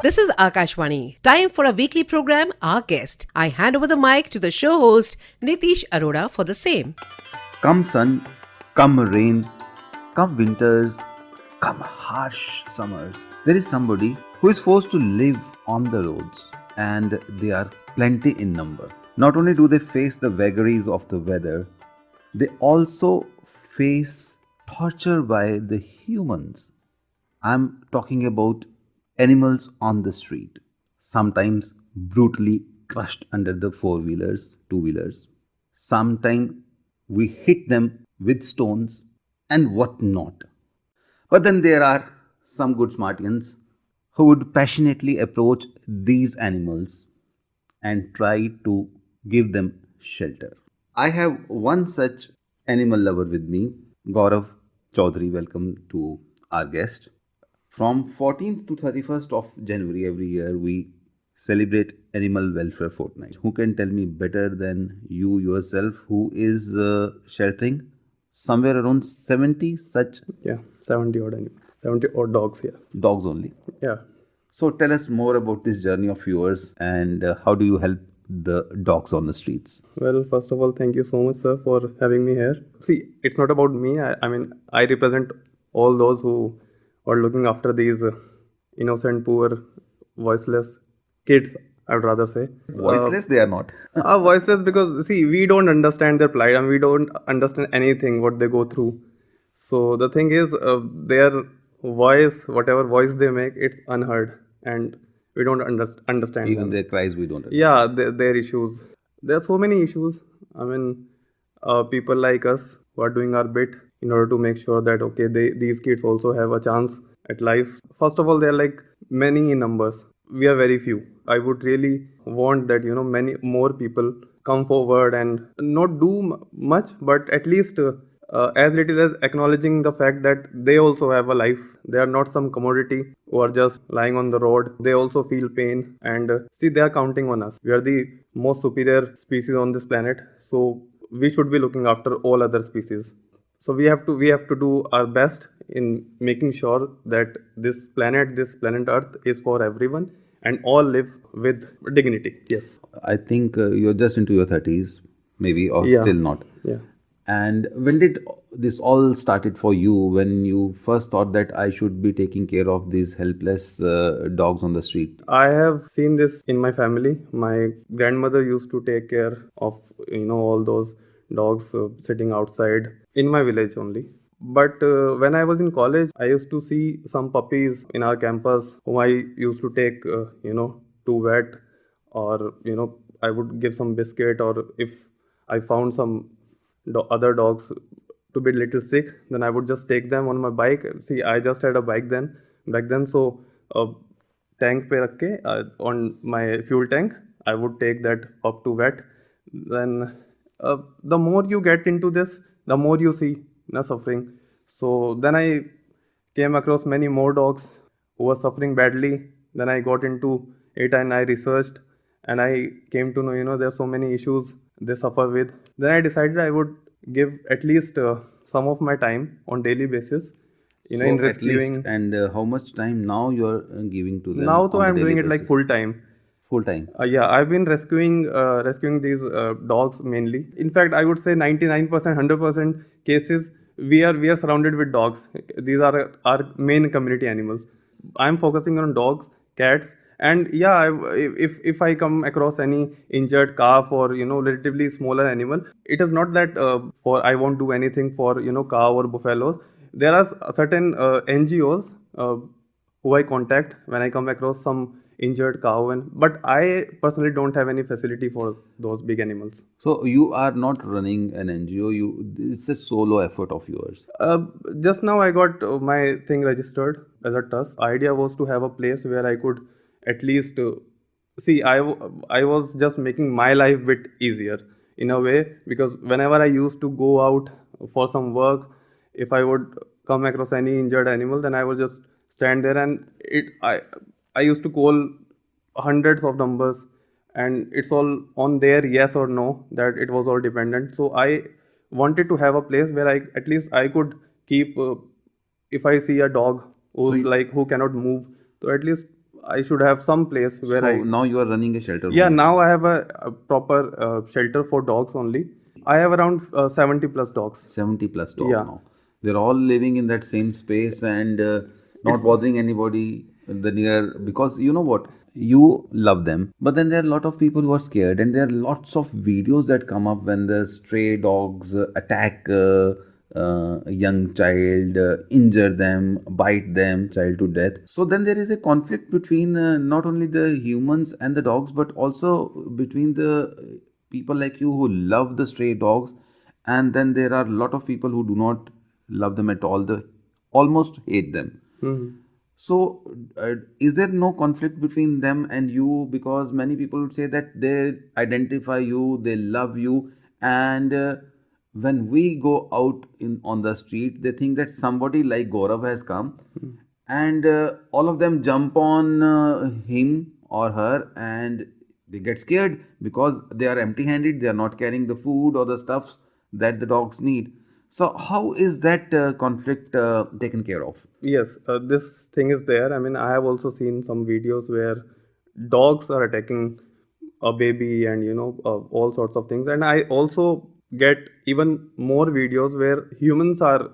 This is Akashvani. Time for a weekly program, Our Guest. I hand over the mic to the show host, Nitish Arora, for the same. Come sun, come rain, come winters, come harsh summers. There is somebody who is forced to live on the roads, and they are plenty in number. Not only do they face the vagaries of the weather, they also face torture by the humans. I'm talking about animals on the street, sometimes brutally crushed under the four wheelers, two wheelers. Sometimes we hit them with stones and what not. But then there are some good Smartians who would passionately approach these animals and try to give them shelter. I have one such animal lover with me, Gaurav Chaudhary. Welcome to our guest. From 14th to 31st of January every year, we celebrate Animal Welfare Fortnight. Who can tell me better than you yourself who is sheltering somewhere around 70 such Yeah, 70 odd animals. 70 odd dogs, yeah. dogs only? Yeah. So tell us more about this journey of yours and how do you help the dogs on the streets? Well, first of all, thank you so much, sir, for having me here. See, it's not about me. I mean, I represent all those who are looking after these innocent, poor, voiceless kids, I would rather say. Voiceless, they are not. Voiceless because, see, we don't understand their plight and we don't understand anything what they go through. So the thing is, their voice, whatever voice they make, it's unheard and we don't understand Even them. their cries, we don't understand. Yeah, their issues. There are so many issues. I mean, people like us who are doing our bit in order to make sure that okay, these kids also have a chance at life. First of all, they are like many in numbers. We are very few. I would really want that many more people come forward and not do much, but at least as little as acknowledging the fact that they also have a life. They are not some commodity who are just lying on the road. They also feel pain and see, they are counting on us. We are the most superior species on this planet, so we should be looking after all other species. So we have to do our best in making sure that this planet Earth, is for everyone and all live with dignity. Yes. I think you're just into your 30s, maybe, or Yeah. still not. Yeah. And when did this all started for you? When you first thought that I should be taking care of these helpless dogs on the street? I have seen this in my family. My grandmother used to take care of all those dogs sitting outside in my village only. But when I was in college, I used to see some puppies in our campus whom I used to take to vet, or I would give some biscuit, or if I found some other dogs to be little sick, then I would just take them on my bike. See, I just had a bike back then, so tank pe rakh ke, on my fuel tank, I would take that up to vet. Then the more you get into this, the more you see suffering. So then I came across many more dogs who were suffering badly. Then I got into it and I researched and I came to know there are so many issues they suffer with. Then I decided I would give at least some of my time on daily basis in So at rescuing. least, and how much time now you're giving to them? Now though on a I'm daily doing it like basis? full time. Full time. Yeah, I've been rescuing these dogs mainly. In fact, I would say 99%, 100% cases we are surrounded with dogs. These are our main community animals. I'm focusing on dogs, cats, and yeah, if I come across any injured calf or relatively smaller animal, it is not that for I won't do anything for cow or buffaloes. There are certain NGOs who I contact when I come across some injured cow, but I personally don't have any facility for those big animals. So you are not running an NGO. It's a solo effort of yours. Just now I got my thing registered as a trust. Idea was to have a place where I could at least see. I was just making my life bit easier in a way, because whenever I used to go out for some work, if I would come across any injured animal, then I would just stand there and I used to call hundreds of numbers, and it's all on their yes or no, that it was all dependent. So I wanted to have a place where I at least I could keep if I see a dog who's you- like who cannot move, so at least I should have some place where So I. now you are running a shelter Yeah, home. now I have a proper shelter for dogs only. I have around 70 plus dogs. 70 plus dogs Yeah, now. They're all living in that same space and not it's bothering anybody in the near, because you know what? You love them, but then there are a lot of people who are scared, and there are lots of videos that come up when the stray dogs attack a young child, injure them, bite them, child to death. So then there is a conflict between not only the humans and the dogs, but also between the people like you who love the stray dogs, and then there are a lot of people who do not love them at all, they almost hate them. Mhm. So is there no conflict between them and you? Because many people would say that they identify you, they love you, and when we go out in on the street, they think that somebody like Gaurav has come, and all of them jump on him or her, and they get scared because they are empty handed, they are not carrying the food or the stuffs that the dogs need. So how is that conflict taken care of? Yes, this thing is there. I mean, I have also seen some videos where dogs are attacking a baby and all sorts of things. And I also get even more videos where humans are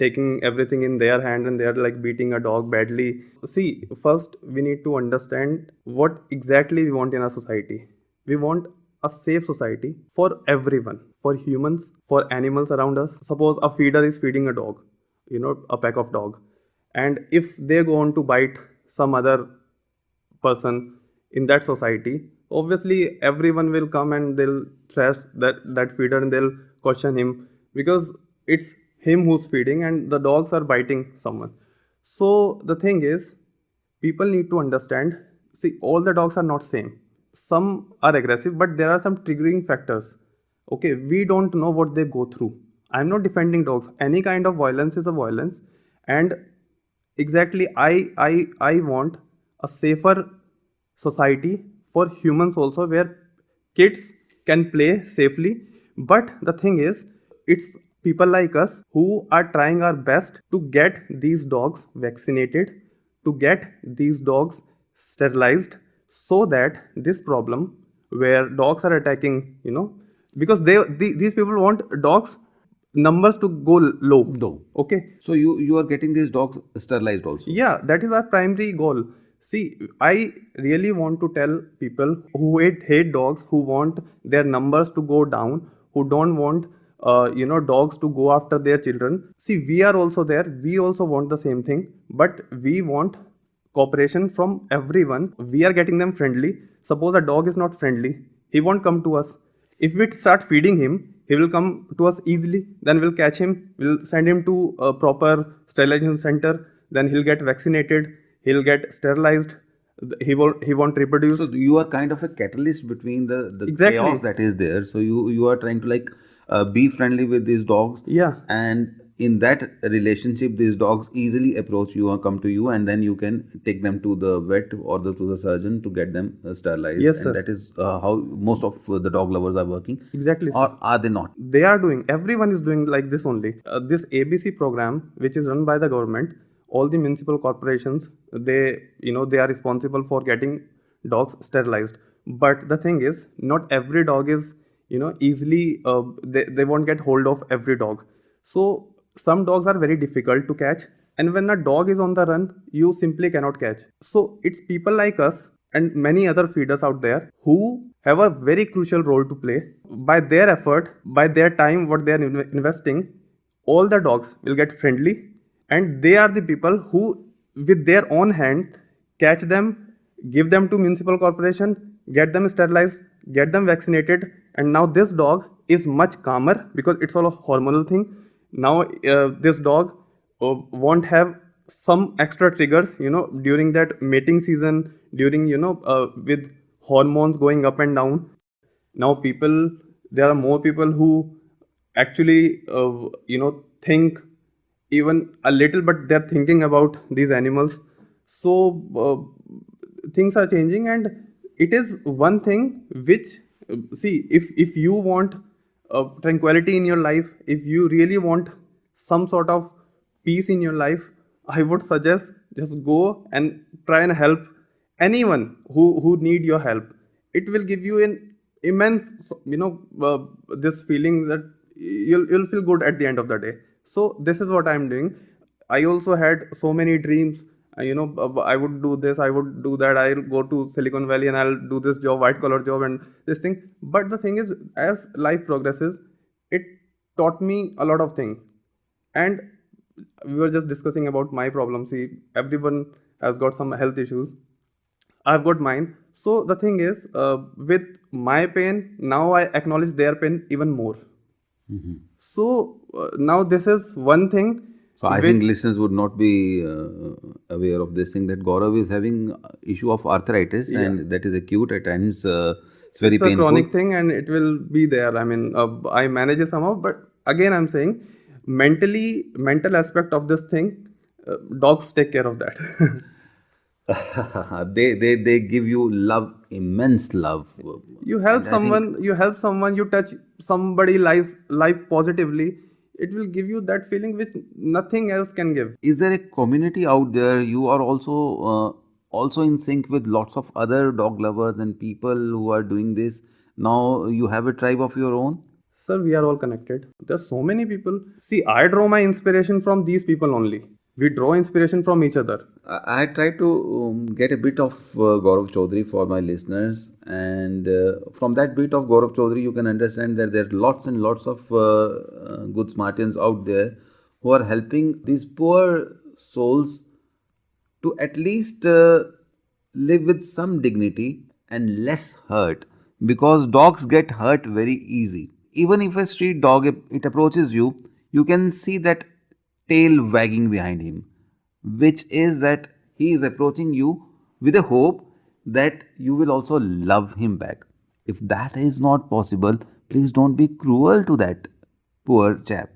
taking everything in their hand and they are like beating a dog badly. See, first we need to understand what exactly we want in a society. We want a safe society for everyone, for humans, for animals around us. Suppose a feeder is feeding a dog, a pack of dog, and if they go on to bite some other person in that society, obviously everyone will come and they'll trash that feeder and they'll question him because it's him who's feeding and the dogs are biting someone. So the thing is, people need to understand, see, all the dogs are not same. Some are aggressive, but there are some triggering factors. Okay, we don't know what they go through. I'm not defending dogs. Any kind of violence is a violence, and exactly, I want a safer society for humans also, where kids can play safely. But the thing is, it's people like us who are trying our best to get these dogs vaccinated, to get these dogs sterilized, so that this problem where dogs are attacking, because these people want dogs numbers to go low. No. Okay. So you are getting these dogs sterilized also. Yeah, that is our primary goal. See, I really want to tell people who hate dogs, who want their numbers to go down, who don't want dogs to go after their children. See, we are also there. We also want the same thing, but we want cooperation from everyone. We are getting them friendly. Suppose a dog is not friendly, he won't come to us. If we start feeding him, he will come to us easily. Then we'll catch him, we'll send him to a proper sterilization center. Then he'll get vaccinated, he'll get sterilized, he won't reproduce. So you are kind of a catalyst between the Exactly. chaos that is there. So you are trying to like be friendly with these dogs. Yeah. And in that relationship, these dogs easily approach you or come to you, and then you can take them to the vet or to the surgeon to get them sterilized. Yes, and sir. that is how most of the dog lovers are working. Exactly, sir. Or are they not? They are doing, everyone is doing like this only. This ABC program, which is run by the government, all the municipal corporations, they are responsible for getting dogs sterilized. But the thing is, not every dog is easily, they won't get hold of every dog. So some dogs are very difficult to catch, and when a dog is on the run, you simply cannot catch. So it's people like us and many other feeders out there who have a very crucial role to play. By their effort, by their time, what they are investing, all the dogs will get friendly, and they are the people who, with their own hand, catch them, give them to municipal corporation, get them sterilized, get them vaccinated, and now this dog is much calmer because it's all a hormonal thing. Now this dog won't have some extra triggers during that mating season, during with hormones going up and down. Now there are more people who actually think even a little, but they're thinking about these animals. So things are changing, and it is one thing which, see, if you want tranquility in your life, if you really want some sort of peace in your life, I would suggest just go and try and help anyone who need your help. It will give you an immense, this feeling that you'll feel good at the end of the day. So this is what I'm doing. I also had so many dreams. I would do this, I would do that. I'll go to Silicon Valley and I'll do this job, white collar job, and this thing. But the thing is, as life progresses, it taught me a lot of things. And we were just discussing about my problem. See, everyone has got some health issues. I've got mine. So the thing is, with my pain, now I acknowledge their pain even more. So now this is one thing. So I which, think listeners would not be aware of this thing that Gaurav is having issue of arthritis, and that is acute at times. It's very it's a painful. chronic thing, and it will be there. I mean, I manage it somehow, but again, I'm saying mental aspect of this thing, dogs take care of that. They give you love, immense love. You help And I think- someone, you touch somebody life positively. It will give you that feeling which nothing else can give. Is there a community out there? You are also in sync with lots of other dog lovers and people who are doing this. Now you have a tribe of your own. Sir, we are all connected. There's so many people. See, I draw my inspiration from these people only. We draw inspiration from each other. I tried to get a bit of Gaurav Chaudhary for my listeners, and from that bit of Gaurav Chaudhary, you can understand that there are lots and lots of good Smartians out there who are helping these poor souls to at least live with some dignity and less hurt, because dogs get hurt very easy. Even if a street dog it approaches you, you can see that tail wagging behind him, which is that he is approaching you with a hope that you will also love him back. If that is not possible, please don't be cruel to that poor chap.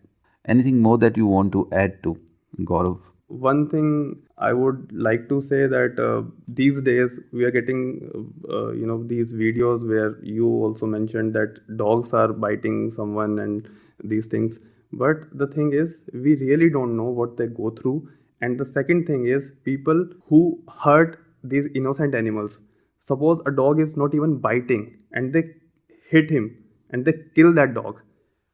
Anything more that you want to add to, Gaurav? One thing I would like to say that these days we are getting, these videos where you also mentioned that dogs are biting someone and these things. But the thing is, we really don't know what they go through. And the second thing is, people who hurt these innocent animals. Suppose a dog is not even biting and they hit him and they kill that dog.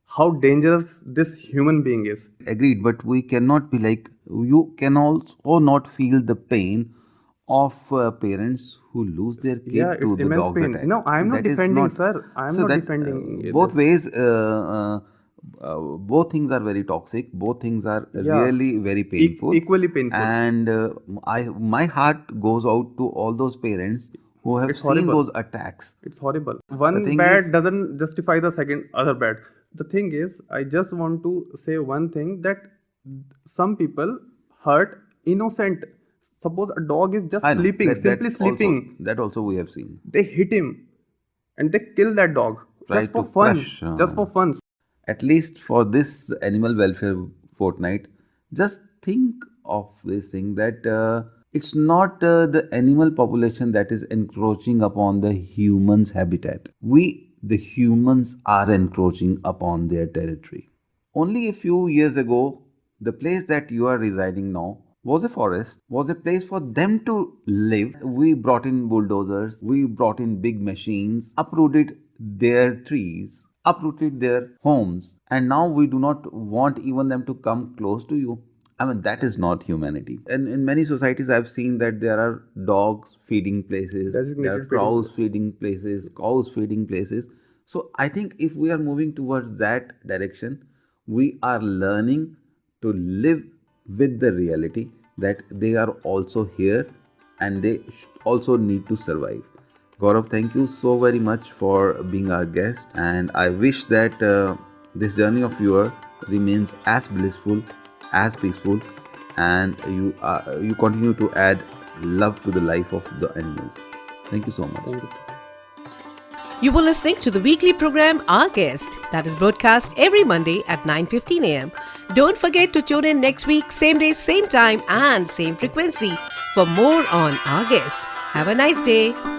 How dangerous this human being is. Agreed, but we cannot be like, you can also not feel the pain of parents who lose their kid Yeah, to it's the immense dog's pain. attack. No, I'm not That is defending, not- sir. I'm so not that, defending both this. ways, both things are very toxic. Both things are Yeah. really very painful. Equally painful. And my heart goes out to all those parents who have It's seen horrible. those attacks. It's horrible. One thing bad is- doesn't justify the second other bad. The thing is, I just want to say one thing that some people hurt innocent. Suppose a dog is just I know, sleeping, simply also- sleeping. that also we have seen. They hit him and they kill that dog Try just for to fun. crush, Just for fun. At least for this animal welfare fortnight, just think of this thing that it's not the animal population that is encroaching upon the human's habitat. We, the humans, are encroaching upon their territory. Only a few years ago, the place that you are residing now was a forest, was a place for them to live. We brought in bulldozers, we brought in big machines, uprooted their trees, uprooted their homes, and now we do not want even them to come close to you. I mean, that is not humanity. And in many societies, I've seen that there are dogs feeding places, there are Designated crows feeding places, cows feeding places. So I think if we are moving towards that direction, we are learning to live with the reality that they are also here and they also need to survive. Gaurav, thank you so very much for being our guest, and I wish that this journey of yours remains as blissful, as peaceful, and you continue to add love to the life of the animals. Thank you so much. Thank you. You were listening to the weekly program Our Guest that is broadcast every Monday at 9:15 a.m. Don't forget to tune in next week, same day, same time and same frequency for more on Our Guest. Have a nice day.